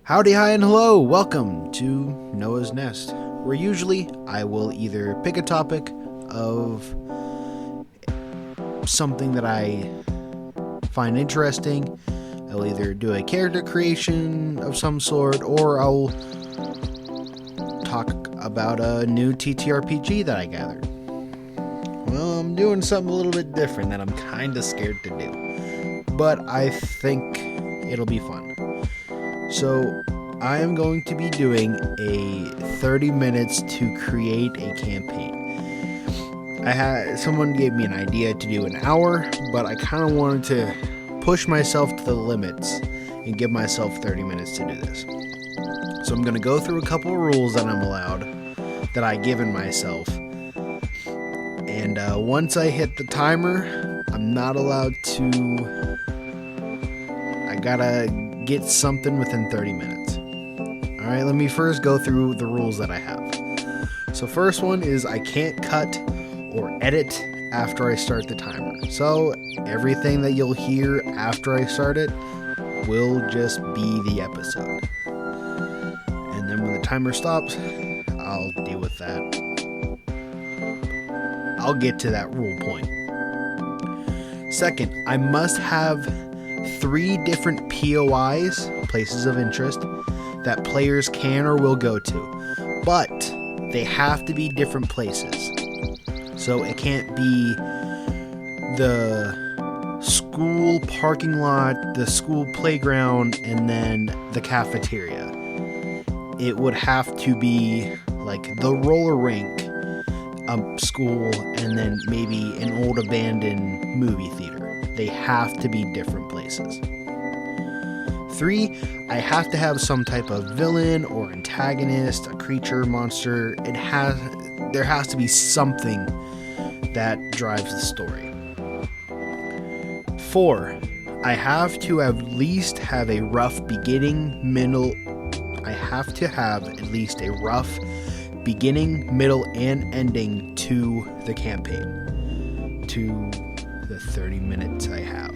Howdy, hi, and hello! Welcome to Noah's Nest, where usually I will either pick a topic of something that I find interesting, I'll either do a character creation of some sort, or I'll talk about a new TTRPG that I gathered. Well, I'm doing something a little bit different that I'm kind of scared to do, but I think it'll be fun. So, I am going to be doing a 30 minutes to create a campaign. Someone gave me an idea to do an hour, but I kind of wanted to push myself to the limits and give myself 30 minutes to do this. So I'm going to go through a couple of rules that I'm allowed, that I given myself. And once I hit the timer, I'm not allowed to... I gotta get something within 30 minutes. Alright, let me first go through the rules that I have. So first one is I can't cut or edit after I start the timer. So everything that you'll hear after I start it will just be the episode. And then when the timer stops, I'll deal with that. I'll get to that rule point. Second, I must have 3 different POIs, places of interest, that players can or will go to, but they have to be different places. So it can't be the school parking lot, the school playground, and then the cafeteria. It would have to be like the roller rink, a school, and then maybe an old abandoned movie theater. They have to be different places. 3, I have to have some type of villain or antagonist, a creature, monster. There has to be something that drives the story. 4, I have to at least have a rough beginning, middle. I have to have at least a rough beginning, middle, and ending to the campaign, to the 30 minutes I have.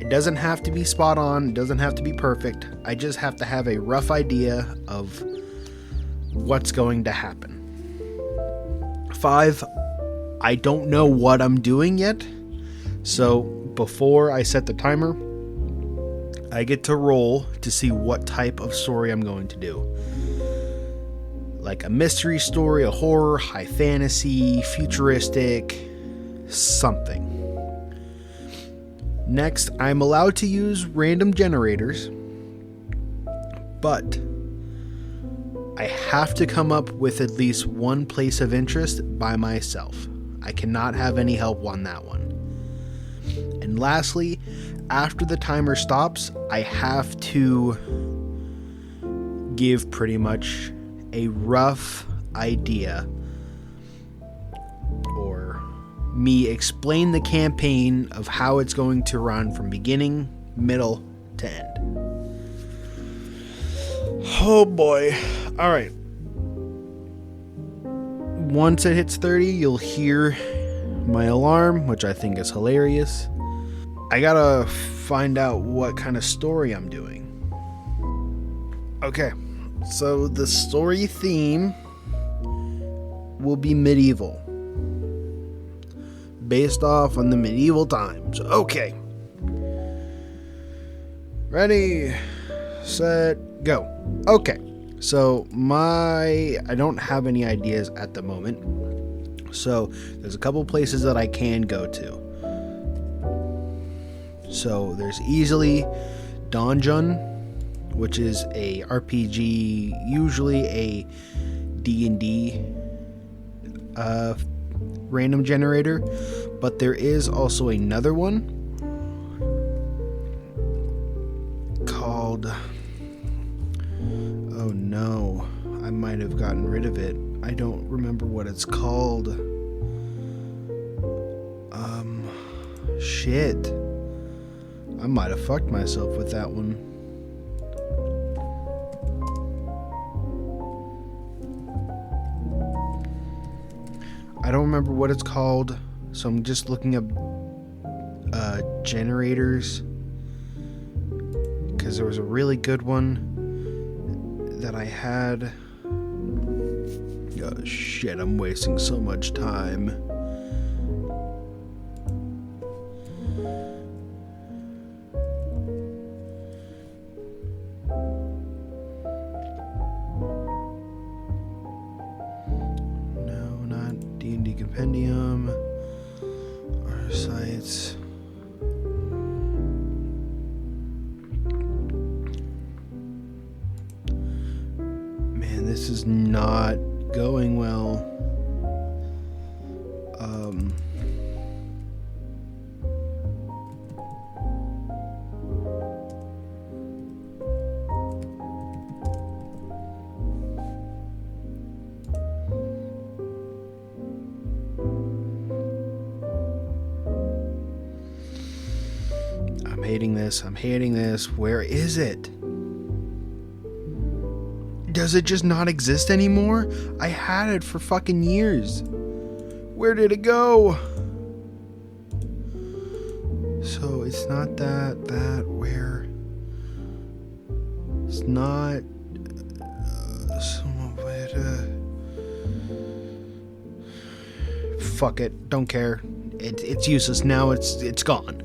It doesn't have to be spot on, it doesn't have to be perfect. I just have to have a rough idea of what's going to happen. 5, I don't know what I'm doing yet. So before I set the timer, I get to roll to see what type of story I'm going to do. Like a mystery story, a horror, high fantasy, futuristic, something. Next, I'm allowed to use random generators, but I have to come up with at least one place of interest by myself. I cannot have any help on that one. And lastly, after the timer stops, I have to give pretty much a rough idea, or me explain the campaign of how it's going to run from beginning, middle, to end. Oh boy. Alright. Once it hits 30, you'll hear my alarm, which I think is hilarious. I gotta find out what kind of story I'm doing. Okay, so the story theme will be medieval, based off on the medieval times. Okay. Ready, set, go. Okay. So I don't have any ideas at the moment. So there's a couple places that I can go to. So there's easily Donjon, which is a RPG, usually a D&D random generator, but there is also another one called, oh no, I might have gotten rid of it. I don't remember what it's called. Shit. I might have fucked myself with that one. I don't remember what it's called, so I'm just looking up generators, because there was a really good one that I had. Oh shit, I'm wasting so much time. No, not D&D Compendium. Our sites. Man, this is not going well. I'm hating this. Where is it? Does it just not exist anymore? I had it for fucking years. Where did it go? So it's not that, where? It's not... fuck it. Don't care. It's useless now. It's gone.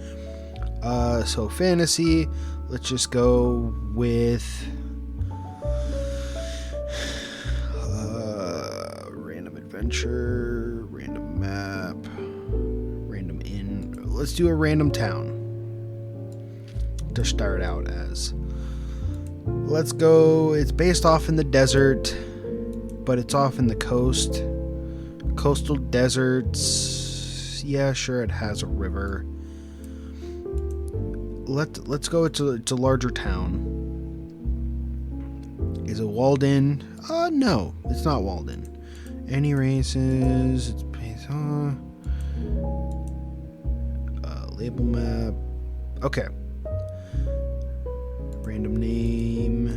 So fantasy, let's just go with random adventure, random map, random inn. Let's do a random town to start out as. Let's go, it's based off in the desert, but it's off in the coast. Coastal deserts. Yeah, sure, it has a river. Let's go. It's a larger town. Is it walled in? No, it's not walled in. Any races? It's based on label map. Okay. Random name.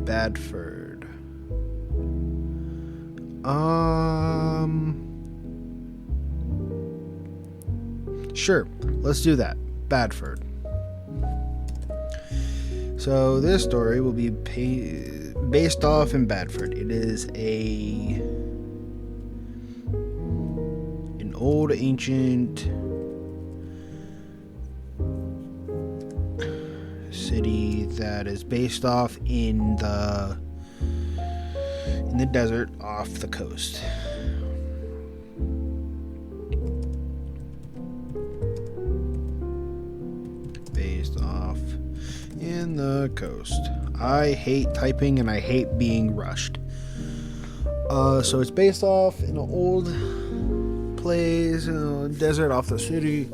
Badford. Sure, let's do that. Badford. So this story will be based off in Badford. It is an old ancient city that is based off in the desert off the coast. In the coast. I hate typing and I hate being rushed. So it's based off in an old place, desert off the city.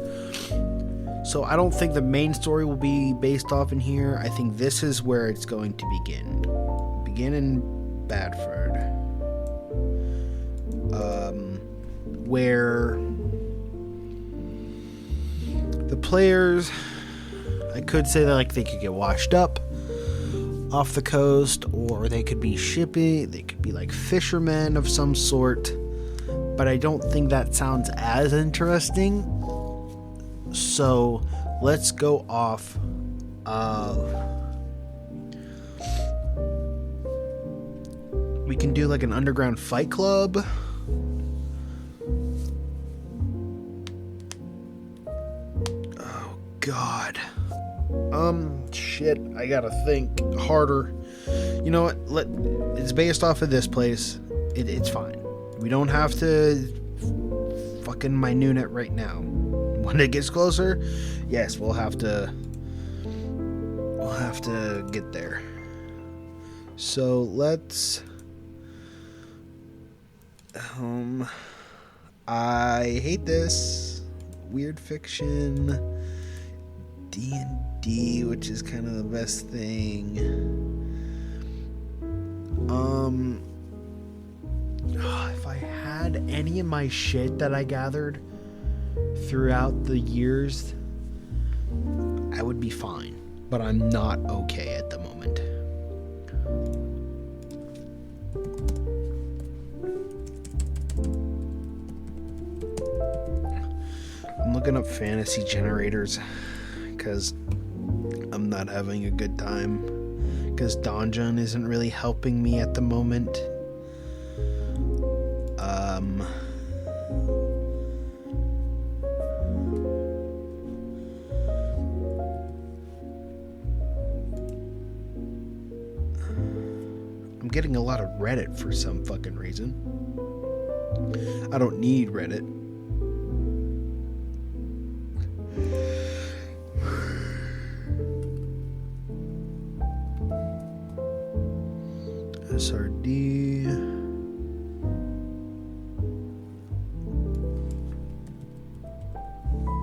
So I don't think the main story will be based off in here. I think this is where it's going to begin. Begin in Badford. Where the players, I could say that like they could get washed up off the coast, or they could be shipping, they could be like fishermen of some sort, but I don't think that sounds as interesting. So let's go off we can do like an underground fight club. Oh god. Shit, I gotta think harder. You know what? It's based off of this place. It's fine. We don't have to fucking minute it right now. When it gets closer, yes, we'll have to get there. So let's. I hate this. Weird fiction. D&D, which is kind of the best thing. If I had any of my shit that I gathered throughout the years, I would be fine. But I'm not okay at the moment. I'm looking looking up fantasy generators because I'm not having a good time. Because Donjon isn't really helping me at the moment. I'm getting a lot of Reddit for some fucking reason. I don't need Reddit. SRD.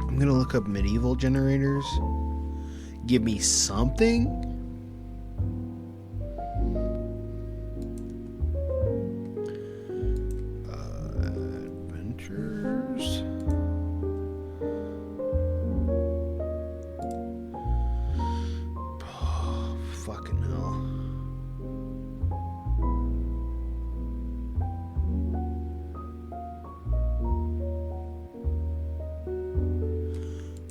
I'm gonna look up medieval generators. Give me something. Adventures. Oh, fucking hell.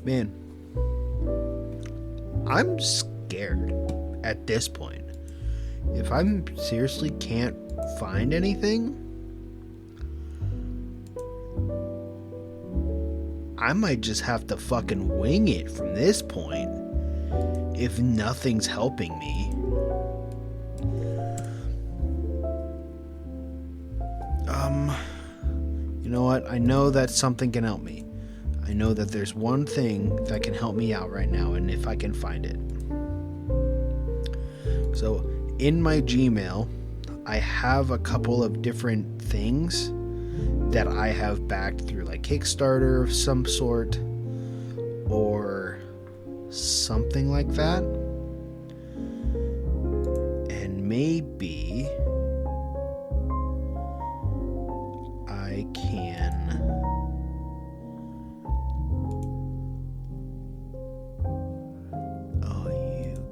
Man, I'm scared at this point. If I seriously can't find anything, I might just have to fucking wing it from this point if nothing's helping me. You know what? I know that something can help me. I know that there's one thing that can help me out right now, and if I can find it. So, in my Gmail, I have a couple of different things that I have backed through, like Kickstarter of some sort, or something like that. And maybe I can...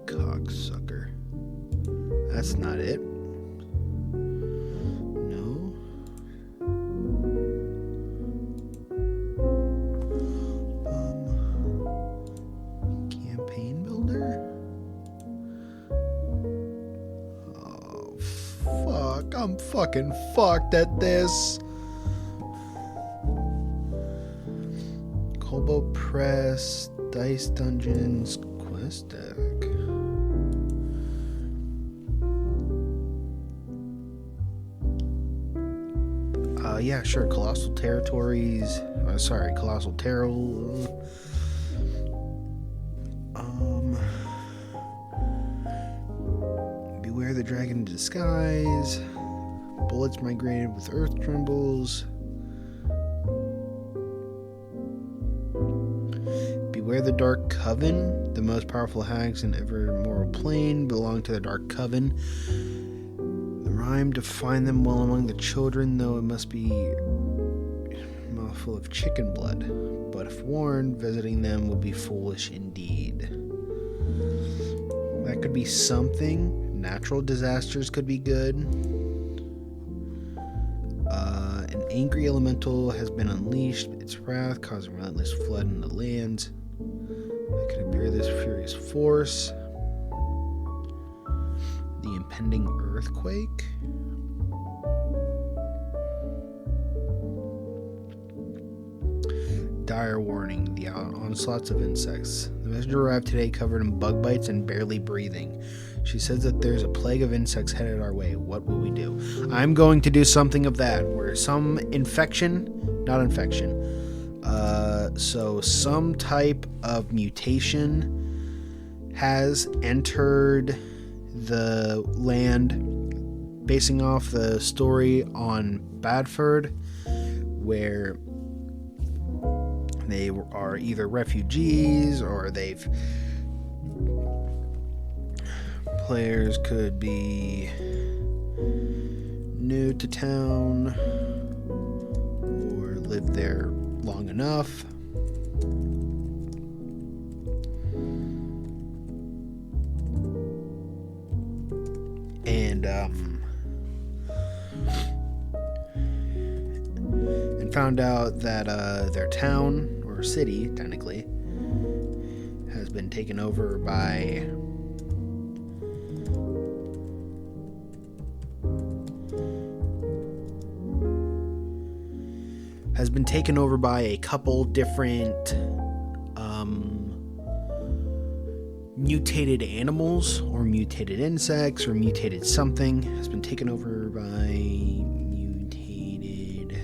Cocksucker. That's not it. No. Campaign builder? Oh, fuck. I'm fucking fucked at this. Kobo Press, Dice Dungeons, Quest Deck. Yeah, sure. Colossal Territories. Colossal Tarot. Beware the Dragon in Disguise. Bullets Migrated with Earth Trembles. Beware the Dark Coven. The most powerful hags in every mortal plane belong to the Dark Coven. Rhyme to find them well among the children, though it must be a mouthful of chicken blood. But if warned, visiting them will be foolish indeed. That could be something. Natural disasters could be good. An angry elemental has been unleashed. Its wrath causing relentless flood in the lands. That could appear this furious force. The impending earthquake. Dire warning, the onslaughts of insects. The messenger arrived today covered in bug bites and barely breathing. She says that there's a plague of insects headed our way. What will we do? I'm going to do something of that, where some some type of mutation has entered the land, basing off the story on Badford, where they are either refugees or players could be new to town or lived there long enough. And found out that their town or or city, technically, has been taken over by a couple different mutated animals or mutated insects or mutated something. Has been taken over by mutated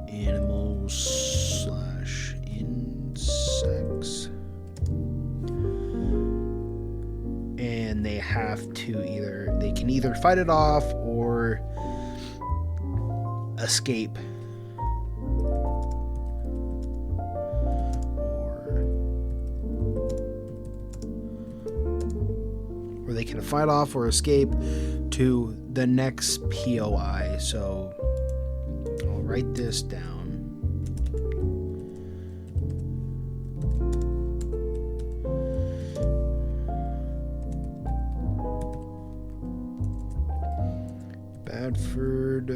animals / insects, and they have to either fight it off or escape, or they can fight off or escape to the next POI. So I'll write this down. Badford.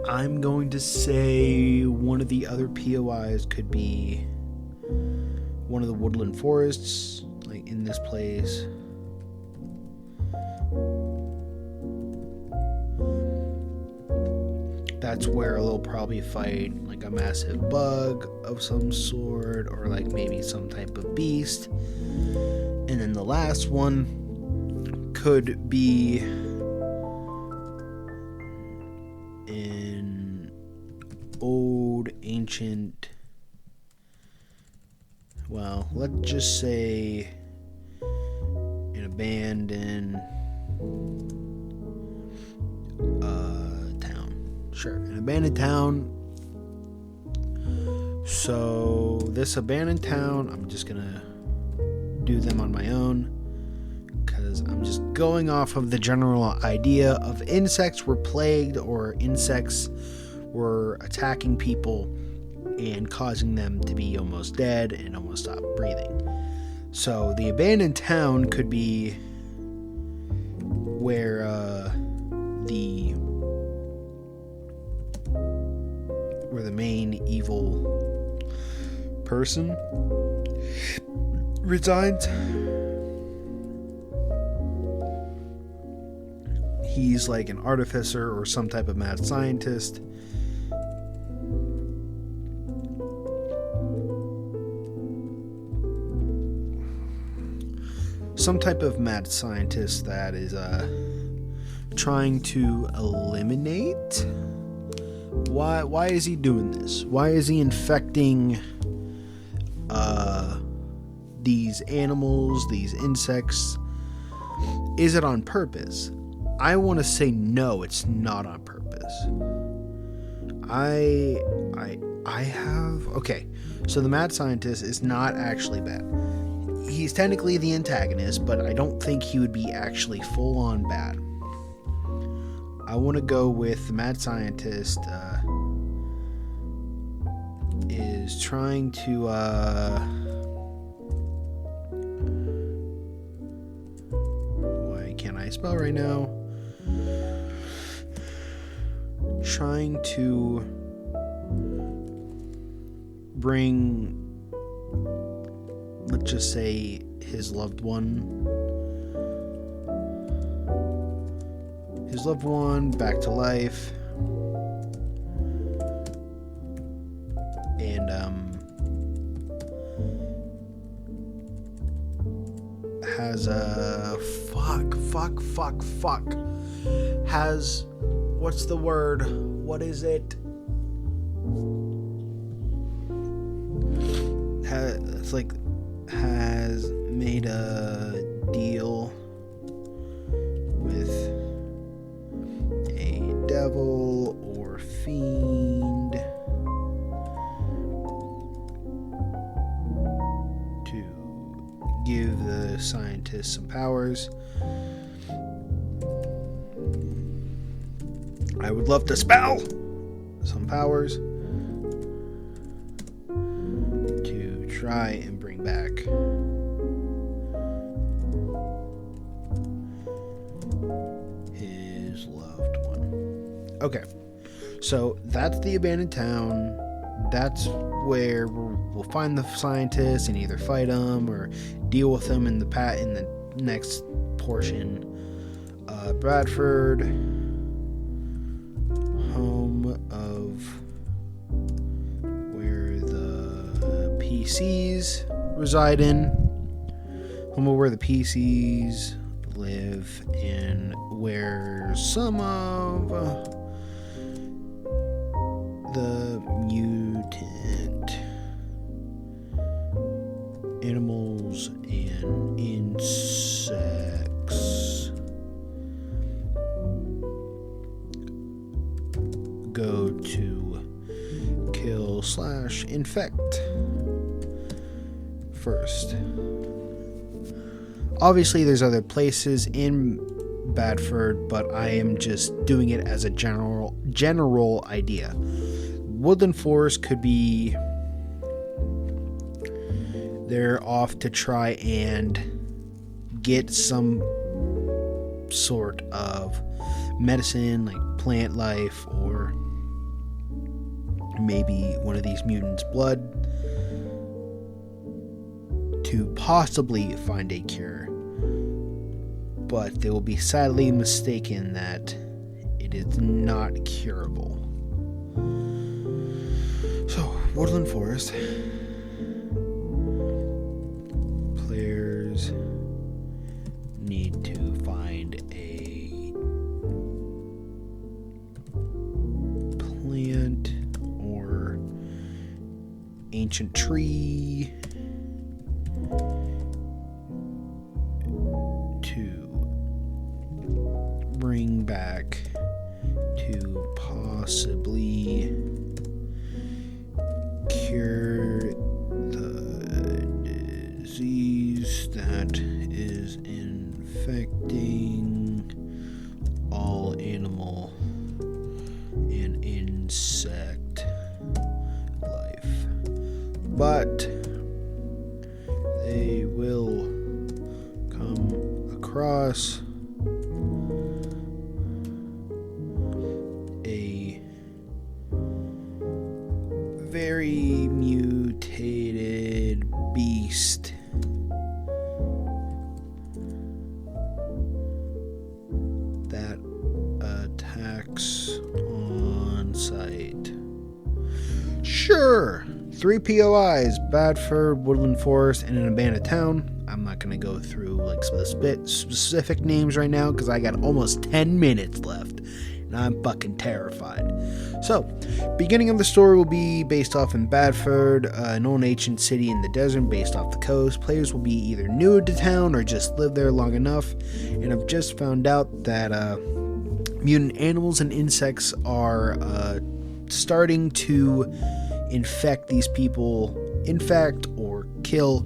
I'm going to say one of the other POIs could be one of the woodland forests, like in this place. That's where they'll probably fight like a massive bug of some sort, or like maybe some type of beast. And then the last one could be an old ancient, well, let's just say an abandoned town. Sure, an abandoned town. So this abandoned town, I'm just gonna do them on my own because I'm just going off of the general idea of insects were plagued, or insects were attacking people and causing them to be almost dead and almost stop breathing. So the abandoned town could be where the main evil person resides. He's like an artificer or some type of mad scientist. Some type of mad scientist that is trying to eliminate. Why is he doing this? Why is he infecting these animals, these insects? Is it on purpose? I want to say no, it's not on purpose. Okay, so the mad scientist is not actually bad. He's technically the antagonist, but I don't think he would be actually full on bad. I want to go with the mad scientist is trying to why can't I spell right now? Trying to bring, let's just say, his loved one back to life, and has a has, what's the word? What is it? Has made a deal with a devil or fiend to give the scientist some powers. I would love to spell some powers to try and bring back his loved one. Okay, So that's the abandoned town. That's where we'll find the scientists and either fight them or deal with them in the next portion. Bradford, home of where the PCs reside in, home of where the PCs live, and where some of the mutant animals and insects go to kill/infect first. Obviously, there's other places in Bradford, but I am just doing it as a general idea. Woodland Forest could be they're off to try and get some sort of medicine, like plant life, or maybe one of these mutants' blood, to possibly find a cure. But they will be sadly mistaken that it is not curable. So, Woodland Forest. Players need to find a plant or ancient tree to bring back to possibly cure the disease that is infecting all animal and insect life. But they will come across a very mutated beast that attacks on sight. Sure, 3 POIs, Bradford, Woodland Forest, and an abandoned town. I'm not going to go through like specific names right now because I got almost 10 minutes left and I'm fucking terrified. So, beginning of the story will be based off in Bradford, an old ancient city in the desert based off the coast. Players will be either new to town or just live there long enough. And I've just found out that mutant animals and insects are starting to infect these people, infect or kill,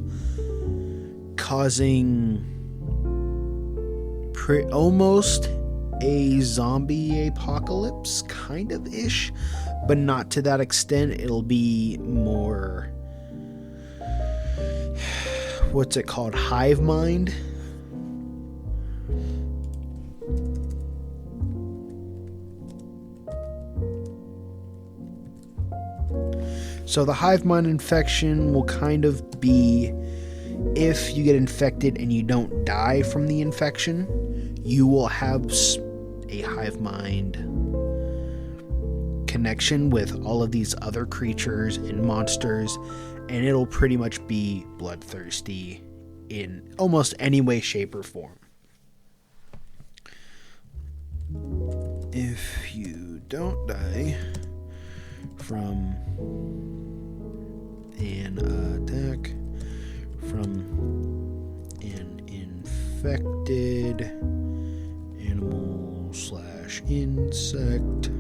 causing almost a zombie apocalypse, kind of ish, but not to that extent. It'll be more, what's it called, hive mind. So the hive mind infection will kind of be, if you get infected and you don't die from the infection, you will have a hive mind connection with all of these other creatures and monsters, and it'll pretty much be bloodthirsty in almost any way, shape, or form. If you don't die from an attack from an infected animal/insect,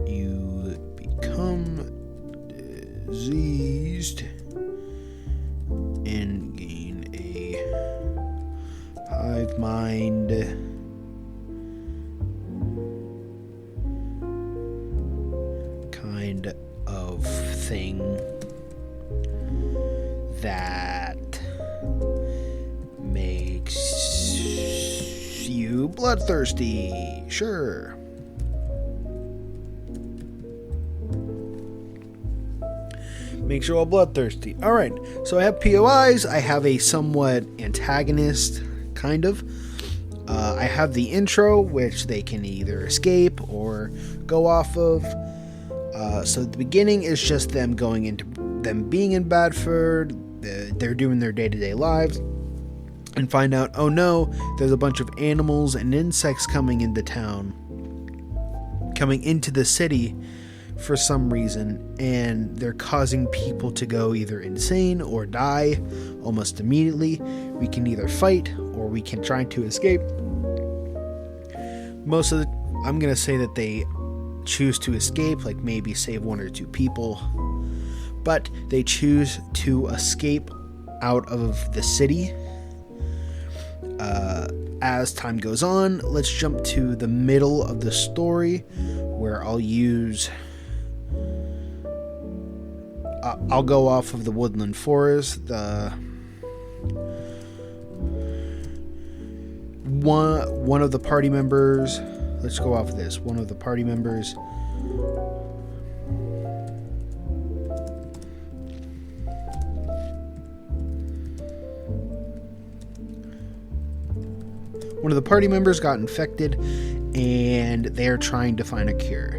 you become diseased and gain a hive mind kind of thing that makes you bloodthirsty. Sure. Makes you all bloodthirsty. Alright, so I have POIs. I have a somewhat antagonist, kind of. I have the intro, which they can either escape or go off of. So the beginning is just them going into them being in Badford. They're doing their day-to-day lives, and find out, oh no, there's a bunch of animals and insects coming into town, coming into the city for some reason, and they're causing people to go either insane or die almost immediately. We can either fight or we can try to escape. I'm gonna say that they choose to escape, like maybe save one or two people, but they choose to escape out of the city. As time goes on, let's jump to the middle of the story, where I'll go off of the woodland forest. One of the party members. Let's go off of this. One of the party members. One of the party members got infected, and they're trying to find a cure.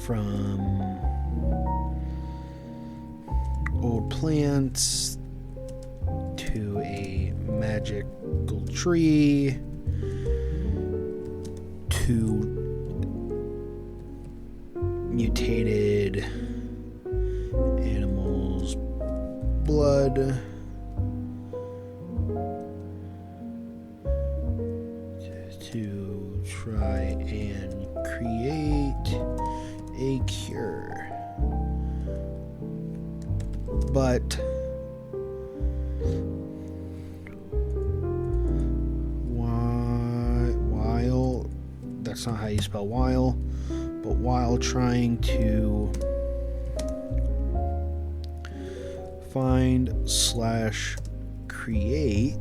From old plants to a magical tree to mutated animals' blood to try and create a cure. But while that's not how you spell while, but while trying to find / create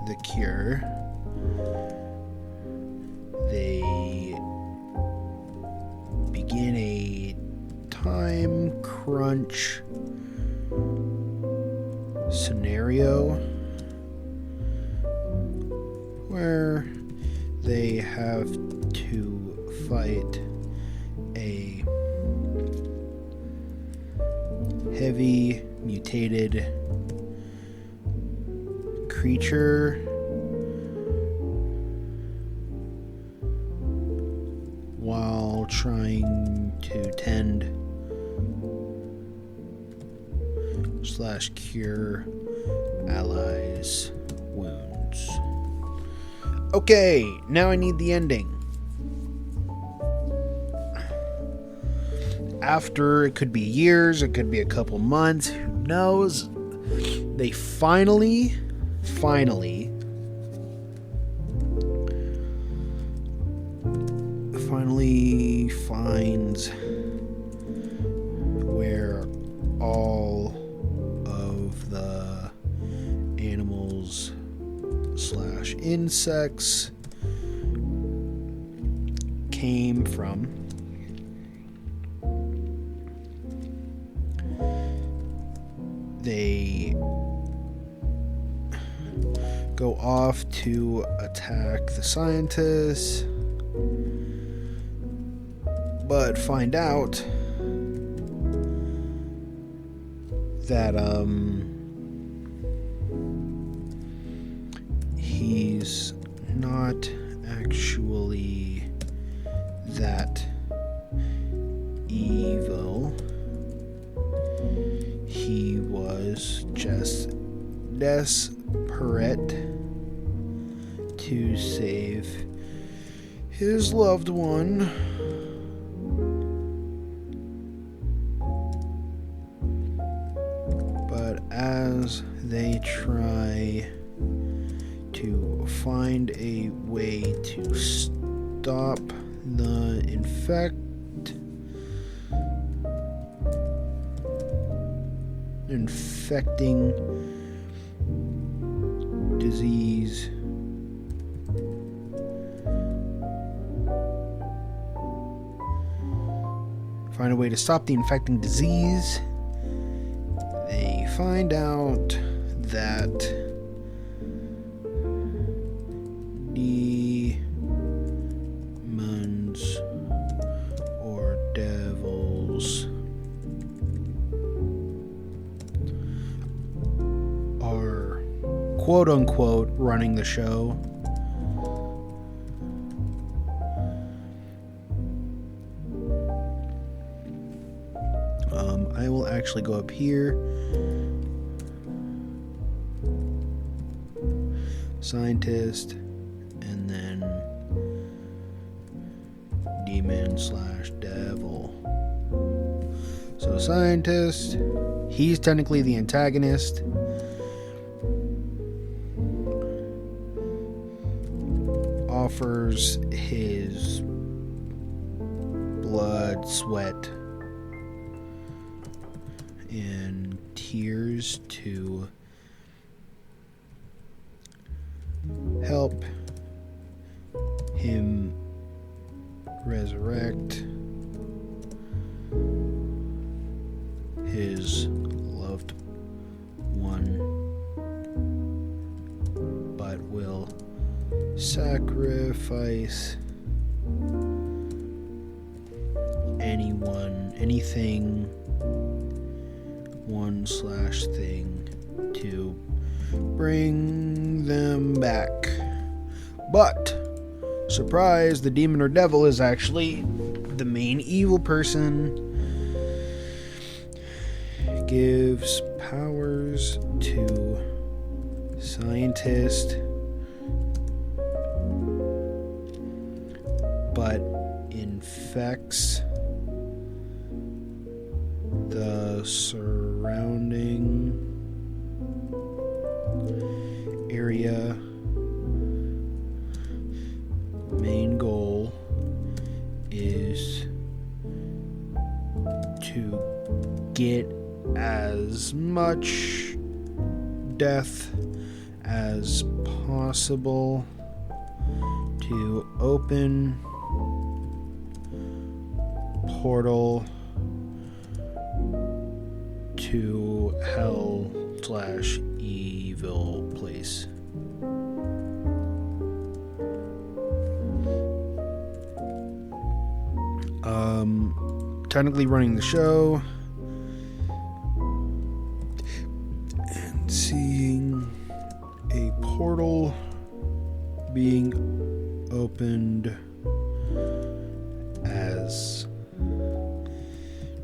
the cure, they begin a time crunch scenario where they have to fight a heavy mutated creature while trying to tend / cure allies' wounds. Okay, now I need the ending. After, it could be years, it could be a couple months, who knows, they finally finds where all of the animals / insects came from. They go off to attack the scientists, but find out that he's not actually that evil. He was just desperate to save his loved one. But But as they try to find a way to stop the infecting disease, find a way to stop the infecting disease, they find out that demons or devils are quote unquote running the show. I will actually go up here, scientist, and then demon/devil. So scientist, he's technically the antagonist. Offers his blood, sweat, and tears to help him resurrect his loved one, but will sacrifice anything, one/thing to bring them back. But surprise, the demon or devil is actually the main evil person. Gives powers to scientist, but infects the surrounding area. Main goal is to get as much death as possible to open portal to hell/evil place. Technically running the show and seeing a portal being opened as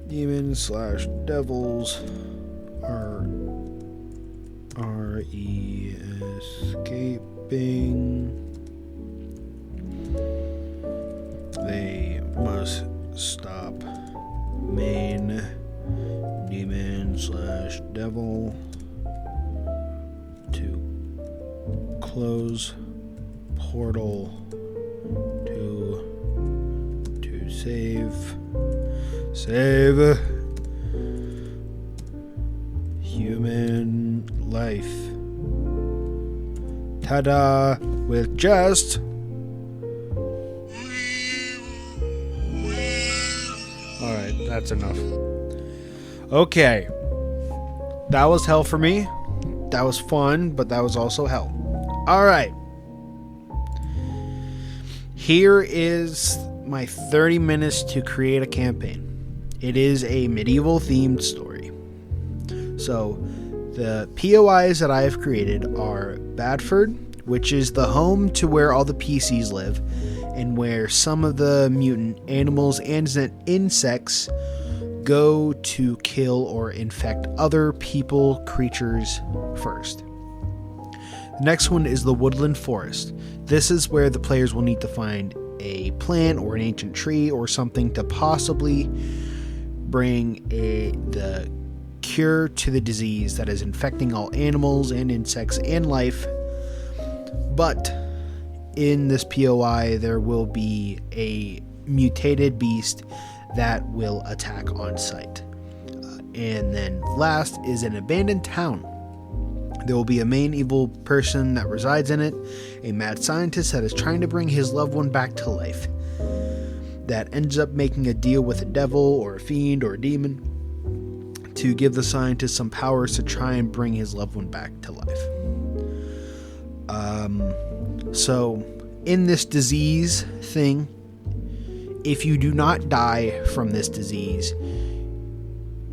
demons/devils are escaping. They must stop main demon/devil to close portal to save human life. Ta-da! With just alright, that's enough. Okay. That was hell for me. That was fun, but that was also hell. Alright. Here is my 30 minutes to create a campaign. It is a medieval themed story. So, the POIs that I have created are Badford, which is the home to where all the PCs live, and where some of the mutant animals and insects go to kill or infect other people, creatures first. The next one is the Woodland Forest. This is where the players will need to find a plant or an ancient tree or something to possibly bring the cure to the disease that is infecting all animals and insects and life. But in this POI, there will be a mutated beast that will attack on sight. And then last is an abandoned town. There will be a main evil person that resides in it, a mad scientist that is trying to bring his loved one back to life, that ends up making a deal with a devil or a fiend or a demon to give the scientist some powers to try and bring his loved one back to life. So in this disease thing, if you do not die from this disease,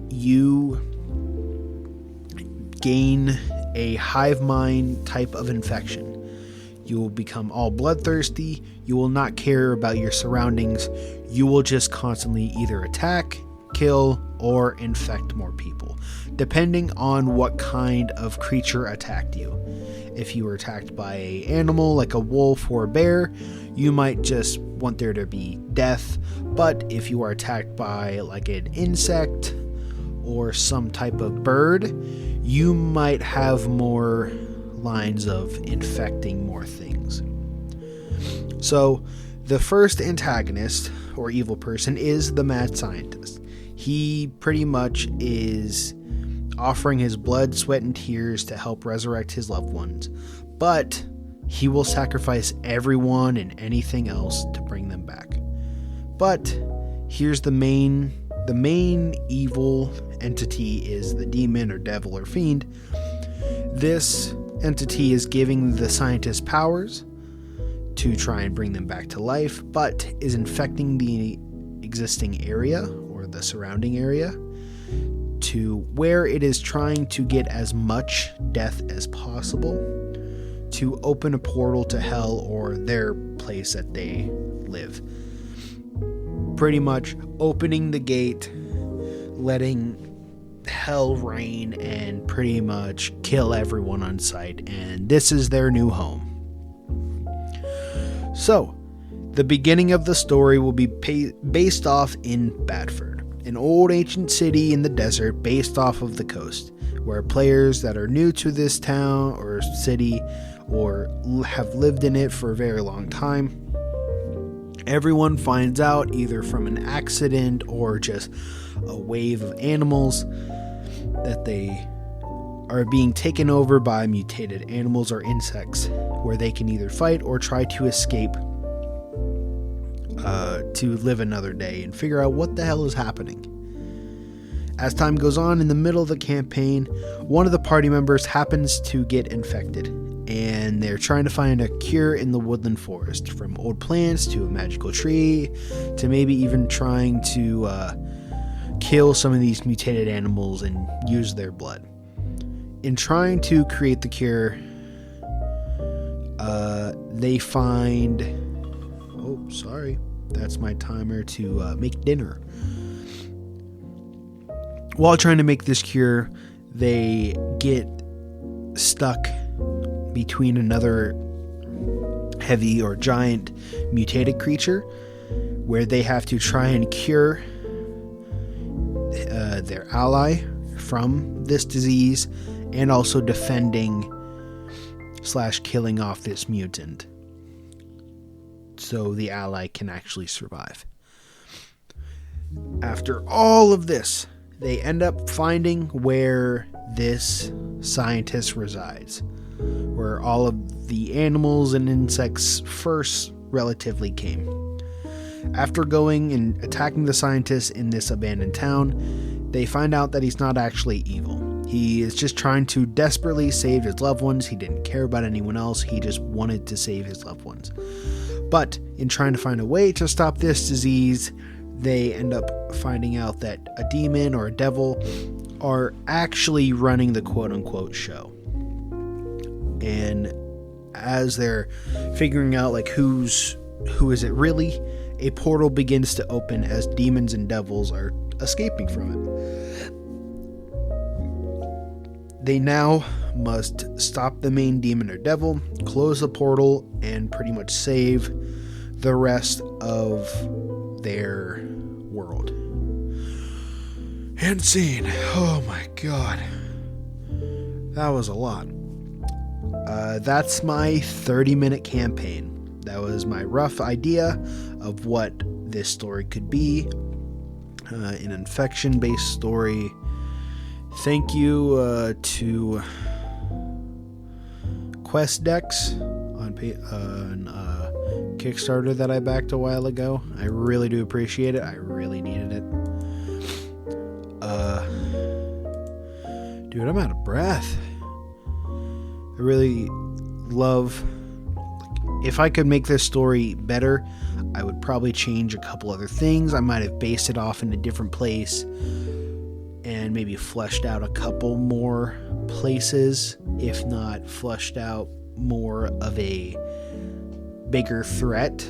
you gain a hive mind type of infection. You will become all bloodthirsty. You will not care about your surroundings. You will just constantly either attack, kill, or infect more people, depending on what kind of creature attacked you. If you were attacked by an animal like a wolf or a bear, you might just want there to be death. But if you are attacked by like an insect or some type of bird, you might have more lines of infecting more things. So the first antagonist or evil person is the mad scientist. He pretty much is offering his blood, sweat, and tears to help resurrect his loved ones, but he will sacrifice everyone and anything else to bring them back. But here's the main evil entity is the demon or devil or fiend. This entity is giving the scientist powers to try and bring them back to life, but is infecting the existing area or the surrounding area to where it is trying to get as much death as possible to open a portal to hell or their place that they live. Pretty much opening the gate, letting hell reign, and pretty much kill everyone on sight, and this is their new home. So, the beginning of the story will be based off in Badford, an old ancient city in the desert based off of the coast, where players that are new to this town or city or have lived in it for a very long time, everyone finds out either from an accident or just a wave of animals that they are being taken over by mutated animals or insects, where they can either fight or try to escape to live another day and figure out what the hell is happening. As time goes on, in the middle of the campaign, one of the party members happens to get infected, and they're trying to find a cure in the woodland forest, from old plants to a magical tree to maybe even trying to kill some of these mutated animals and use their blood. In trying to create the cure, they find... Oh, sorry. That's my timer to make dinner. While trying to make this cure, they get stuck between another heavy or giant mutated creature, where they have to try and cure their ally from this disease, and also defending / killing off this mutant so the ally can actually survive. After all of this, they end up finding where this scientist resides, where all of the animals and insects first relatively came. After going and attacking the scientist in this abandoned town, they find out that he's not actually evil. He is just trying to desperately save his loved ones. He didn't care about anyone else. He just wanted to save his loved ones. But in trying to find a way to stop this disease, they end up finding out that a demon or a devil are actually running the quote-unquote show. And as they're figuring out like who is it really, a portal begins to open as demons and devils are escaping from it. They now must stop the main demon or devil, close the portal, and pretty much save the rest of their world. And scene. Oh my god. That was a lot. That's my 30-minute campaign. That was my rough idea of what this story could be. An infection-based story. Thank you to Quest Decks on Kickstarter that I backed a while ago. I really do appreciate it. I really needed it. Dude, I'm out of breath. I really love... if I could make this story better, I would probably change a couple other things. I might have based it off in a different place and maybe fleshed out a couple more places, if not fleshed out more of a bigger threat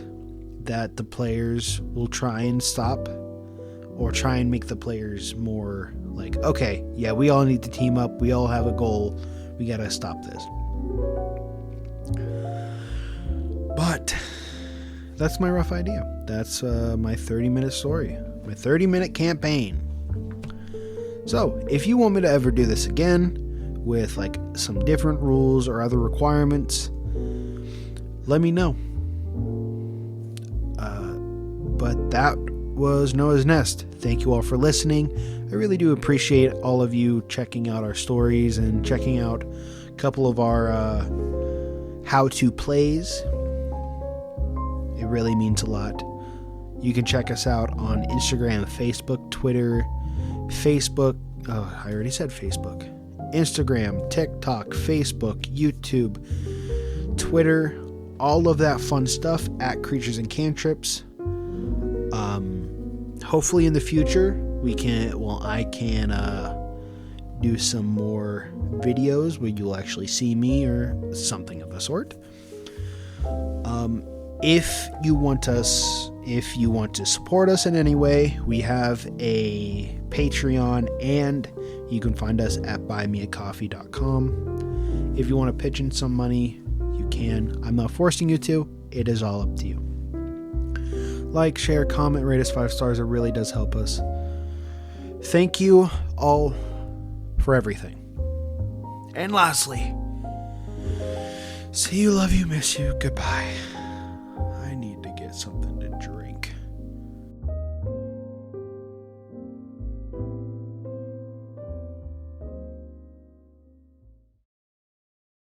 that the players will try and stop, or try and make the players more like, okay, yeah, we all need to team up, we all have a goal, we gotta stop this. But that's my rough idea. That's my 30-minute story, my 30-minute campaign. So if you want me to ever do this again with like some different rules or other requirements, let me know. But that was Noah's Nest. Thank you all for listening. I really do appreciate all of you checking out our stories and checking out a couple of our how-to plays. It really means a lot. You can check us out on Instagram, Facebook, Twitter, Facebook. Oh, I already said Facebook. Instagram, TikTok, Facebook, YouTube, Twitter, all of that fun stuff at Creatures and Cantrips. Hopefully in the future I can do some more videos where you'll actually see me or something of the sort. If you want to support us in any way, we have a Patreon, and you can find us at Buymeacoffee.com. If you want to pitch in some money, you can. I'm not forcing you to. It is all up to you. Like, share, comment, rate us 5 stars. It really does help us. Thank you all for everything. And lastly, see you, love you, miss you, goodbye. I need to get something to drink.